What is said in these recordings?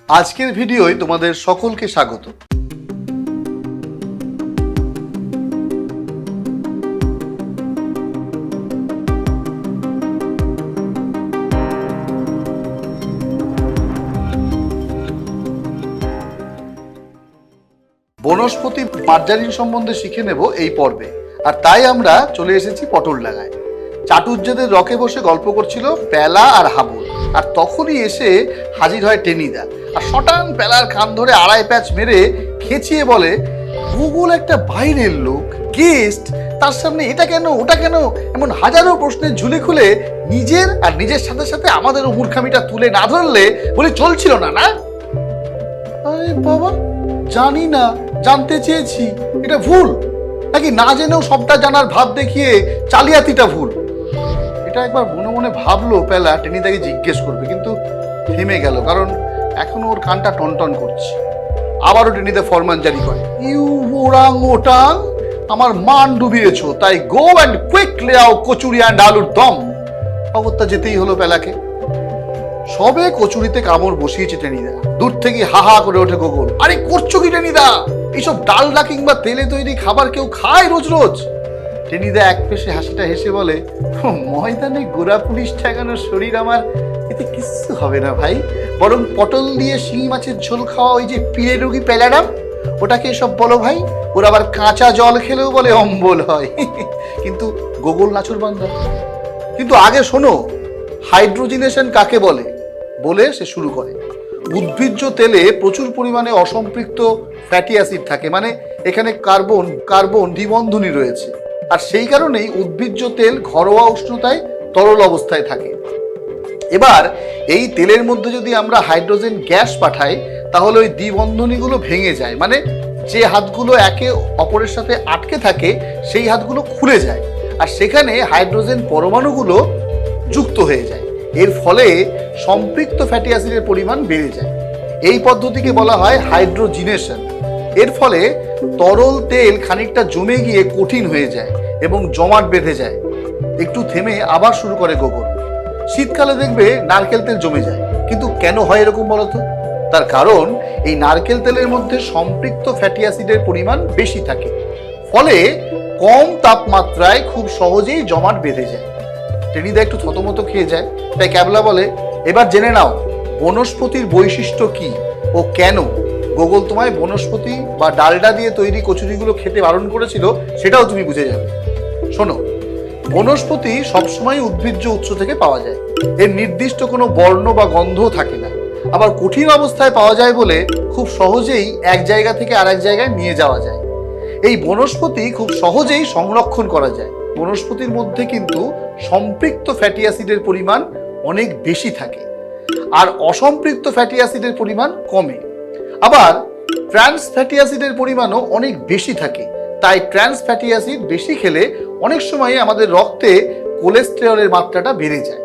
আজকের ভিডিওয় তোমাদের সকলকে স্বাগত। বনস্পতি মার্জারিন সম্বন্ধে শিখে নেব এই পর্বে, আর তাই আমরা চলে এসেছি পটল ডাঙায়। চাটুজ্জেদের রকে বসে গল্প করছিল পেলা আর হাবুল, আর তখনই এসে হাজির হয় টেনিদা, আর শটান পেলার কান ধরে আড়াই প্যাচ মেরে খেঁচিয়ে বলে, গুগল একটা বাইরের লোক, গেস্ট, তার সামনে এটা কেন ওটা কেন, এমন হাজারো প্রশ্নের ঝুলি খুলে নিজের আর নিজের সাথে সাথে আমাদেরও মূর্খামিটা তুলে না ধরলে বলে চলছিল না। না আরে বাবা, জানি না, জানতে চেয়েছি, এটা ভুল নাকি না জেনেও সবটা জানার ভাব দেখিয়ে চালিয়াতিটা ভুল? এটা একবার মনে মনে ভাবলো পেলা টেনিদাকে জিজ্ঞেস করবে, কিন্তু থেমে গেল, কারণ এখনো ওর কানটা টনটন করছে। আবারও টেনিদা ফরমান জারি করে, ইউ ওরাং ওটাং, আমার মান ডুবিয়েছ, তাই গো অ্যান্ড কুইক লে আও কচুরি অ্যান্ড আলুর দম। অগত্যা যেতেই হলো পেলাকে। সবে কচুরিতে কামড় বসিয়েছে টেনিদা, দূর থেকে হা হা করে ওঠে গোগল, আরে করছো কি টেনিদা? এইসব ডালডা কিংবা তেলে তৈরি খাবার কেউ খায় রোজ রোজ? টেনিদা এক পেশে হাসিটা হেসে বলে, ময়দানে গোড়া পুলিশ ঠেকানোর শরীর আমার, এতে কিচ্ছু হবে না ভাই, বরং পটল দিয়ে শিং মাছের ঝোল খাওয়া ওই যে পিড়ে রোগী পেলারাম, ওটাকে এসব বলো ভাই। ওরা আবার কাঁচা জল খেলেও বলে অম্বল হয়। কিন্তু গোগল নাচুর বান্ধব। কিন্তু আগে শোনো, হাইড্রোজিনেশন কাকে বলে? বলে সে শুরু করে, উদ্ভিজ্জ তেলে প্রচুর পরিমাণে অসম্পৃক্ত ফ্যাটি অ্যাসিড থাকে, মানে এখানে কার্বন কার্বন দ্বিবন্ধনী রয়েছে, আর সেই কারণেই উদ্ভিজ্জ তেল ঘরোয়া উষ্ণতায় তরল অবস্থায় থাকে। এবার এই তেলের মধ্যে যদি আমরা হাইড্রোজেন গ্যাস পাঠাই, তাহলে ওই দ্বিবন্ধনীগুলো ভেঙে যায়, মানে যে হাতগুলো একে অপরের সাথে আটকে থাকে সেই হাতগুলো খুলে যায়, আর সেখানে হাইড্রোজেন পরমাণুগুলো যুক্ত হয়ে যায়। এর ফলে সম্পৃক্ত ফ্যাটি অ্যাসিডের পরিমাণ বেড়ে যায়। এই পদ্ধতিকে বলা হয় হাইড্রোজিনেশন। এর ফলে তরল তেল খানিকটা জমে গিয়ে কঠিন হয়ে যায় এবং জমাট বেঁধে যায়। একটু থেমে আবার শুরু করে গোগল, শীতকালে দেখবে নারকেল তেল জমে যায়, কিন্তু কেন হয় এরকম বলতো? তার কারণ এই নারকেল তেলের মধ্যে সম্পৃক্ত ফ্যাটি অ্যাসিডের পরিমাণ বেশি থাকে, ফলে কম তাপমাত্রায় খুব সহজেই জমাট বেঁধে যায়। টেনিদা একটু থতমত খেয়ে যায়, তাই ক্যাবলা বলে, এবার জেনে নাও বনস্পতির বৈশিষ্ট্য কি ও কেন গোগল তোমায় বনস্পতি বা ডালডা দিয়ে তৈরি কচুরিগুলো খেতে বারণ করেছিল, সেটাও তুমি বুঝে যাবে। শোনো, বনস্পতি সবসময় উদ্ভিজ্জ উৎস থেকে পাওয়া যায়, এর নির্দিষ্ট কোনো বর্ণ বা গন্ধও থাকে না, আবার কঠিন অবস্থায় পাওয়া যায় বলে খুব সহজেই এক জায়গা থেকে আরেক জায়গায় নিয়ে যাওয়া যায়। এই বনস্পতি খুব সহজেই সংরক্ষণ করা যায়। বনস্পতির মধ্যে কিন্তু সম্পৃক্ত ফ্যাটি অ্যাসিডের পরিমাণ অনেক বেশি থাকে, আর অসম্পৃক্ত ফ্যাটি অ্যাসিডের পরিমাণ কমে। আবার ট্রান্স ফ্যাটি অ্যাসিডের পরিমাণও অনেক বেশি থাকে, তাই ট্রান্স ফ্যাটি অ্যাসিড বেশি খেলে অনেক সময় আমাদের রক্তে কোলেস্টেরলের মাত্রাটা বেড়ে যায়।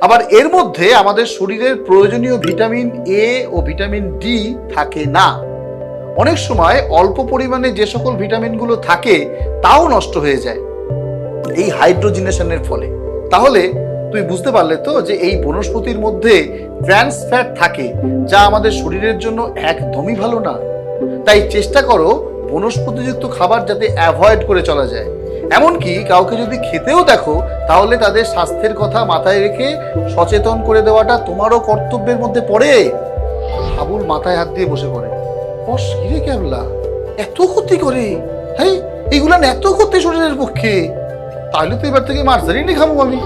আবার এর মধ্যে আমাদের শরীরের প্রয়োজনীয় ভিটামিন এ ও ভিটামিন ডি থাকে না। অনেক সময় অল্প পরিমাণে যে সকল ভিটামিনগুলো থাকে তাও নষ্ট হয়ে যায় এই হাইড্রোজিনেশনের ফলে। তাহলে তুমি বুঝতে পারলে তো যে এই বনস্পতির মধ্যে ট্রান্স ফ্যাট থাকে, যা আমাদের শরীরের জন্য একদমই ভালো না। তাই চেষ্টা করো বনস্পতিযুক্ত খাবার যাতে অ্যাভয়েড করে চলা যায়। এমনকি কাউকে যদি খেতেও দেখো, তাহলে তাদের স্বাস্থ্যের কথা মাথায় রেখে সচেতন করে দেওয়াটা তোমারও কর্তব্যের মধ্যে পড়ে। হাবুল মাথায় হাত দিয়ে বসে পড়ে, কিরে ক্যাবলা, এত ক্ষতি করে? হ্যাঁ, এইগুলা এত ক্ষতি শরীরের পক্ষে? তাহলে তো এবার থেকে মার্জারিনই খাবো আমি।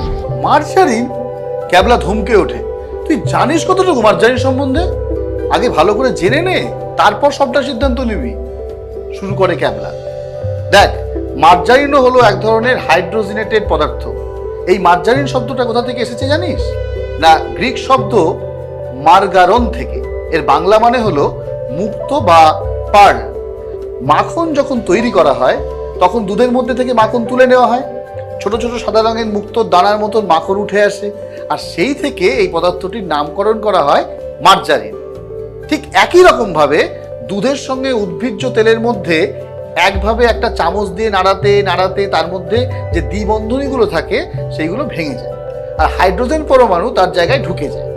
মার্জারিন? ক্যাবলা ধমকে ওঠে, তুই জানিস কতটুকু মার্জারিন সম্বন্ধে? আগে ভালো করে জেনে নে, তারপর সবটা সিদ্ধান্ত নিবি। শুরু করে ক্যাবলা, দেখ, মার্জারিনও হলো এক ধরনের হাইড্রোজিনেটেড পদার্থ। এই মার্জারিন শব্দটা কোথা থেকে এসেছে জানিস? না, গ্রিক শব্দ মার্গারন থেকে। এর বাংলা মানে হলো মুক্ত বা পার্ল। মাখন যখন তৈরি করা হয়, তখন দুধের মধ্যে থেকে মাখন তুলে নেওয়া হয়, ছোট ছোট সাদা রঙের মুক্ত দানার মতন মাখন উঠে আসে, আর সেই থেকে এই পদার্থটির নামকরণ করা হয় মার্জারিন। ঠিক একই রকম ভাবে দুধের সঙ্গে উদ্ভিজ্জ তেলের মধ্যে একভাবে একটা চামচ দিয়ে নাড়াতে নাড়াতে তার মধ্যে যে দ্বিবন্ধনীগুলো থাকে সেইগুলো ভেঙে যায়, আর হাইড্রোজেন পরমাণু তার জায়গায় ঢুকে যায়।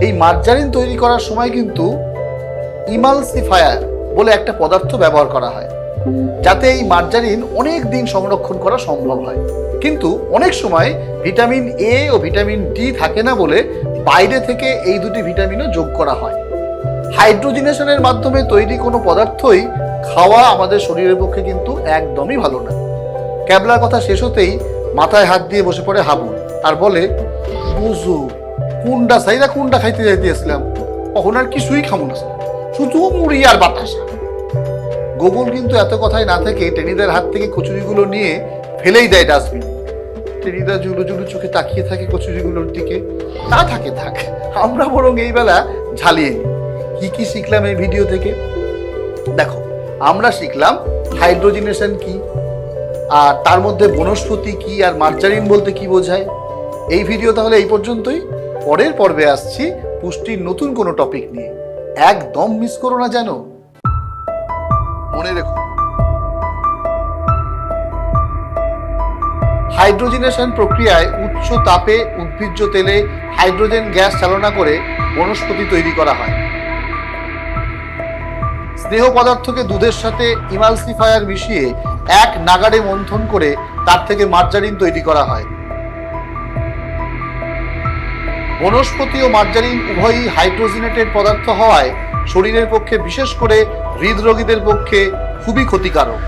এই মার্জারিন তৈরি করার সময় কিন্তু ইমালসিফায়ার বলে একটা পদার্থ ব্যবহার করা হয়, যাতে এই মার্জারিন অনেক দিন সংরক্ষণ করা সম্ভব হয়। কিন্তু অনেক সময় ভিটামিন এ ও ভিটামিন ডি থাকে না বলে বাইরে থেকে এই দুটি ভিটামিনও যোগ করা হয়। হাইড্রোজিনেশনের মাধ্যমে তৈরি কোনো পদার্থই খাওয়া আমাদের শরীরের পক্ষে কিন্তু একদমই ভালো না। ক্যাবলার কথা শেষ হতেই মাথায় হাত দিয়ে বসে পড়ে হাবুল আর বলে, বুঝু কোনটা চাইরা কোনটা খাইতে যাইতেছিলাম, কখন আর কিছুই খাবো না, শুধু মুড়ি আর বাতাসা। গোকুল কিন্তু এত কথায় না থেকে টেনিদার হাত থেকে কচুরিগুলো নিয়ে ফেলেই দেয় ডাস্টবিনে। টেনিদা জুলু জুলু চোখে তাকিয়ে থাকে কচুরিগুলোর দিকে। তা থাকে থাক, আমরা বরং এই বেলা ঝালিয়ে নিই। কি কি শিখলাম এই ভিডিও থেকে? দেখো, আমরা শিখলাম হাইড্রোজিনেশন কি, আর তার মধ্যে বনস্পতি কি, আর মার্জারিন বলতে কি বোঝায়। এই ভিডিও তাহলে এই পর্যন্তই। পরের পর্বে আসছি পুষ্টির নতুন কোনো টপিক নিয়ে। একদম মিস করো না যেন। মনে রেখো, হাইড্রোজিনেশন প্রক্রিয়ায় উচ্চ তাপে উদ্ভিজ্জ তেলে হাইড্রোজেন গ্যাস চালনা করে বনস্পতি তৈরি করা হয়। স্নেহ পদার্থকে দুধের সাথে ইমালসিফায়ার মিশিয়ে এক নাগাড়ে মন্থন করে তার থেকে মার্জারিন তৈরি করা হয়। বনস্পতি ও মার্জারিন উভয়ই হাইড্রোজিনেটেড পদার্থ হওয়ায় শরীরের পক্ষে, বিশেষ করে হৃদরোগীদের পক্ষে খুবই ক্ষতিকারক।